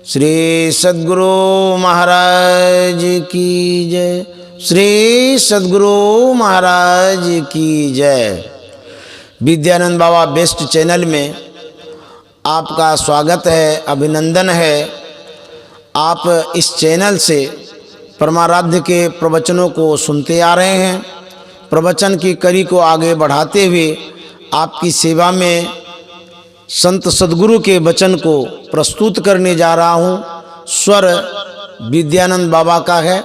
श्री सद्गुरु महाराज की जय। श्री सद्गुरु महाराज की जय। विद्यानंद बाबा बेस्ट चैनल में आपका स्वागत है, अभिनंदन है। आप इस चैनल से परमाराध्य के प्रवचनों को सुनते आ रहे हैं। प्रवचन की कड़ी को आगे बढ़ाते हुए आपकी सेवा में संत सद्गुरु के वचन को प्रस्तुत करने जा रहा हूँ। स्वर विद्यानंद बाबा का है,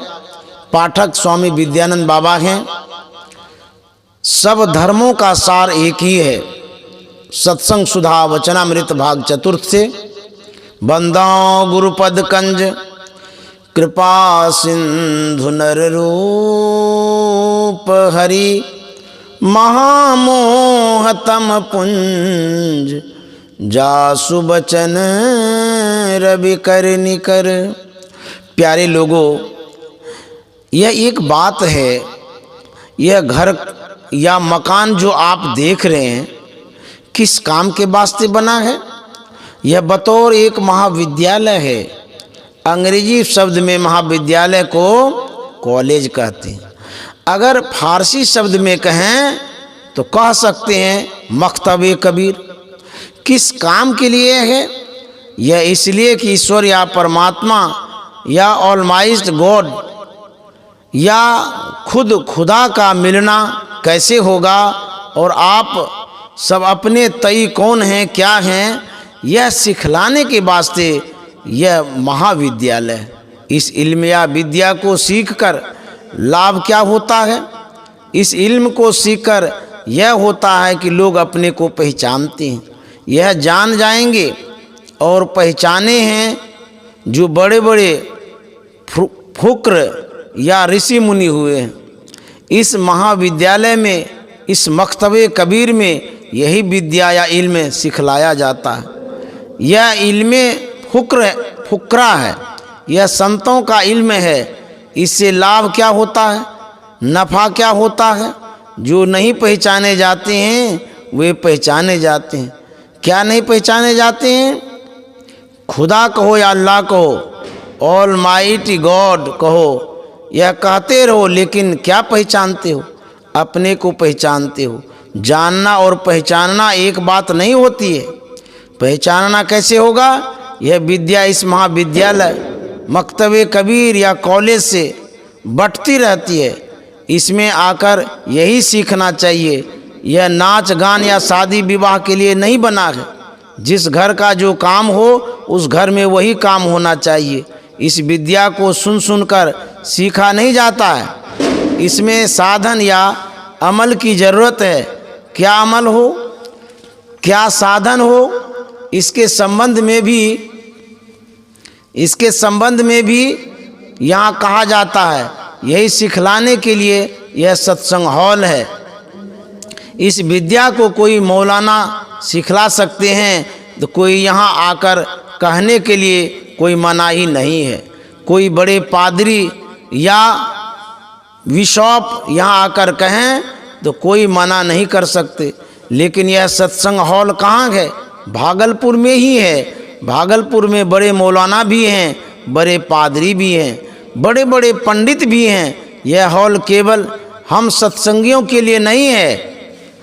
पाठक स्वामी विद्यानंद बाबा हैं। सब धर्मों का सार एक ही है। सत्संग सुधा वचनामृत भाग चतुर्थ से। बंदाओ गुरुपद कंज कृपा सिंधु नर रूप हरि महामोहतम पुंज जासु बचन रवि कर निकर। प्यारे लोगों, यह एक बात है, यह घर या मकान जो आप देख रहे हैं किस काम के वास्ते बना है? यह बतौर एक महाविद्यालय है। अंग्रेजी शब्द में महाविद्यालय को कॉलेज कहते हैं। अगर फारसी शब्द में कहें तो कह सकते हैं मकतबे कबीर। किस काम के लिए है? यह इसलिए कि ईश्वर या परमात्मा या ऑलमाइस्ट गॉड या खुद खुदा का मिलना कैसे होगा और आप सब अपने तई कौन हैं, क्या हैं, यह सिखलाने के वास्ते यह महाविद्यालय। इस इल्म या विद्या को सीखकर लाभ क्या होता है? इस इल्म को सीखकर यह होता है कि लोग अपने को पहचानते हैं। यह जान जाएंगे और पहचाने हैं जो बड़े बड़े फुक्र या ऋषि मुनि हुए हैं। इस महाविद्यालय में, इस मकतबे कबीर में यही विद्या या इल्म सिखलाया जाता है। यह इल्म फुकरा है, यह संतों का इल्म है। इससे लाभ क्या होता है, नफ़ा क्या होता है? जो नहीं पहचाने जाते हैं वे पहचाने जाते हैं। क्या नहीं पहचाने जाते हैं? खुदा कहो या अल्लाह कहो, ऑल माइटी गॉड कहो, यह कहते रहो, लेकिन क्या पहचानते हो? अपने को पहचानते हो। जानना और पहचानना एक बात नहीं होती है। पहचानना कैसे होगा? यह विद्या इस महाविद्यालय मकतबे कबीर या कॉलेज से बटती रहती है। इसमें आकर यही सीखना चाहिए। यह नाच गान या शादी विवाह के लिए नहीं बना है। जिस घर का जो काम हो उस घर में वही काम होना चाहिए। इस विद्या को सुन सुनकर सीखा नहीं जाता है। इसमें साधन या अमल की ज़रूरत है। क्या अमल हो, क्या साधन हो, इसके संबंध में भी यहाँ कहा जाता है। यही सिखलाने के लिए यह सत्संग हॉल है। इस विद्या को कोई मौलाना सिखला सकते हैं तो कोई यहाँ आकर कहने के लिए कोई मनाही नहीं है। कोई बड़े पादरी या बिशप यहाँ आकर कहें तो कोई मना नहीं कर सकते। लेकिन यह सत्संग हॉल कहाँ है? भागलपुर में ही है। भागलपुर में बड़े मौलाना भी हैं, बड़े पादरी भी हैं, बड़े बड़े पंडित भी हैं। यह हॉल केवल हम सत्संगियों के लिए नहीं है।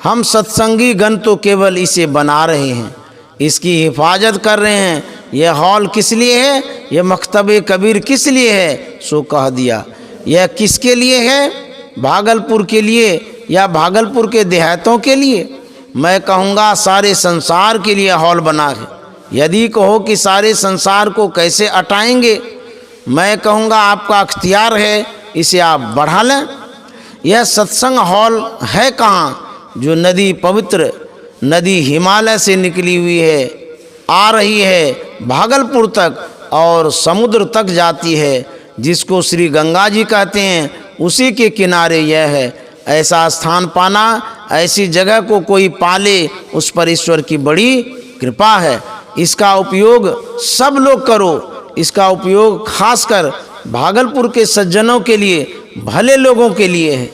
हम सत्संगी गण तो केवल इसे बना रहे हैं, इसकी हिफाजत कर रहे हैं। यह हॉल किस लिए है? यह मकतबे कबीर किस लिए है? सो कह दिया। यह किसके लिए है? भागलपुर के लिए या भागलपुर के देहातों के लिए? मैं कहूँगा सारे संसार के लिए हॉल बना है। यदि कहो कि सारे संसार को कैसे अटाएंगे, मैं कहूँगा आपका अख्तियार है, इसे आप बढ़ा लें। यह सत्संग हॉल है कहाँ? जो नदी, पवित्र नदी हिमालय से निकली हुई है, आ रही है भागलपुर तक और समुद्र तक जाती है, जिसको श्री गंगा जी कहते हैं, उसी के किनारे यह है। ऐसा स्थान पाना, ऐसी जगह को कोई पाले, उस पर ईश्वर की बड़ी कृपा है। इसका उपयोग सब लोग करो। इसका उपयोग खासकर भागलपुर के सज्जनों के लिए, भले लोगों के लिए है।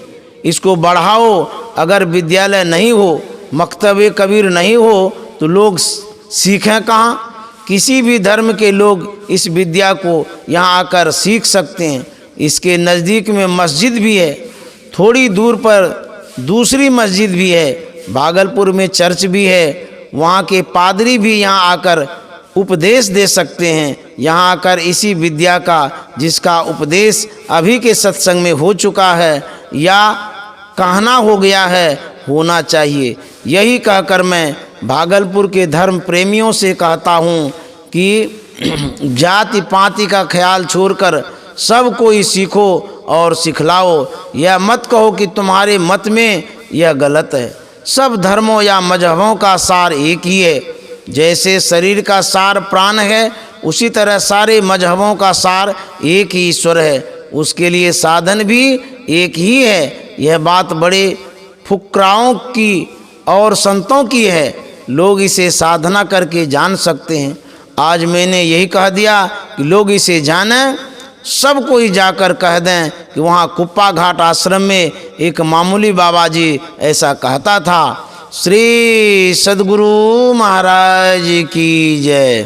इसको बढ़ाओ। अगर विद्यालय नहीं हो, मकतबे कबीर नहीं हो तो लोग सीखें कहाँ? किसी भी धर्म के लोग इस विद्या को यहाँ आकर सीख सकते हैं। इसके नज़दीक में मस्जिद भी है, थोड़ी दूर पर दूसरी मस्जिद भी है, भागलपुर में चर्च भी है। वहाँ के पादरी भी यहाँ आकर उपदेश दे सकते हैं। यहाँ आकर इसी विद्या का, जिसका उपदेश अभी के सत्संग में हो चुका है या कहना हो गया है, होना चाहिए। यही कहकर मैं भागलपुर के धर्म प्रेमियों से कहता हूँ कि जाति पाति का ख्याल छोड़कर सब कोई सीखो और सिखलाओ। यह मत कहो कि तुम्हारे मत में यह गलत है। सब धर्मों या मजहबों का सार एक ही है। जैसे शरीर का सार प्राण है, उसी तरह सारे मजहबों का सार एक ही ईश्वर है। उसके लिए साधन भी एक ही है। यह बात बड़े फुकराओं की और संतों की है। लोग इसे साधना करके जान सकते हैं। आज मैंने यही कह दिया कि लोग इसे जानें। सब कोई जाकर कह दें कि वहाँ कुप्पा घाट आश्रम में एक मामूली बाबा जी ऐसा कहता था। श्री सद्गुरु महाराज की जय।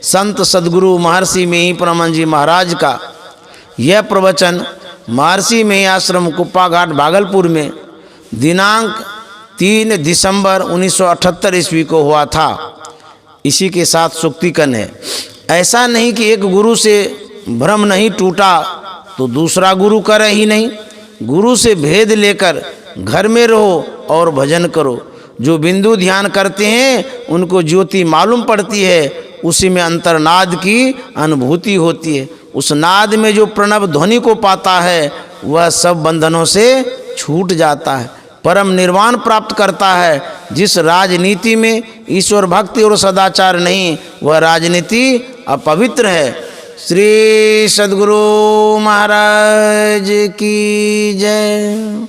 संत सद्गुरु महर्षि मेही परमानंद जी महाराज का यह प्रवचन महर्षि मेही आश्रम कुप्पा घाट भागलपुर में दिनांक 3 दिसंबर 1978 ईस्वी को हुआ था। इसी के साथ सुक्तिकन है। ऐसा नहीं कि एक गुरु से भ्रम नहीं टूटा तो दूसरा गुरु करे ही नहीं। गुरु से भेद लेकर घर में रहो और भजन करो। जो बिंदु ध्यान करते हैं उनको ज्योति मालूम पड़ती है, उसी में अंतर्नाद की अनुभूति होती है। उस नाद में जो प्रणव ध्वनि को पाता है वह सब बंधनों से छूट जाता है, परम निर्वाण प्राप्त करता है। जिस राजनीति में ईश्वर भक्ति और सदाचार नहीं, वह राजनीति अपवित्र है। श्री सद्गुरु महाराज की जय।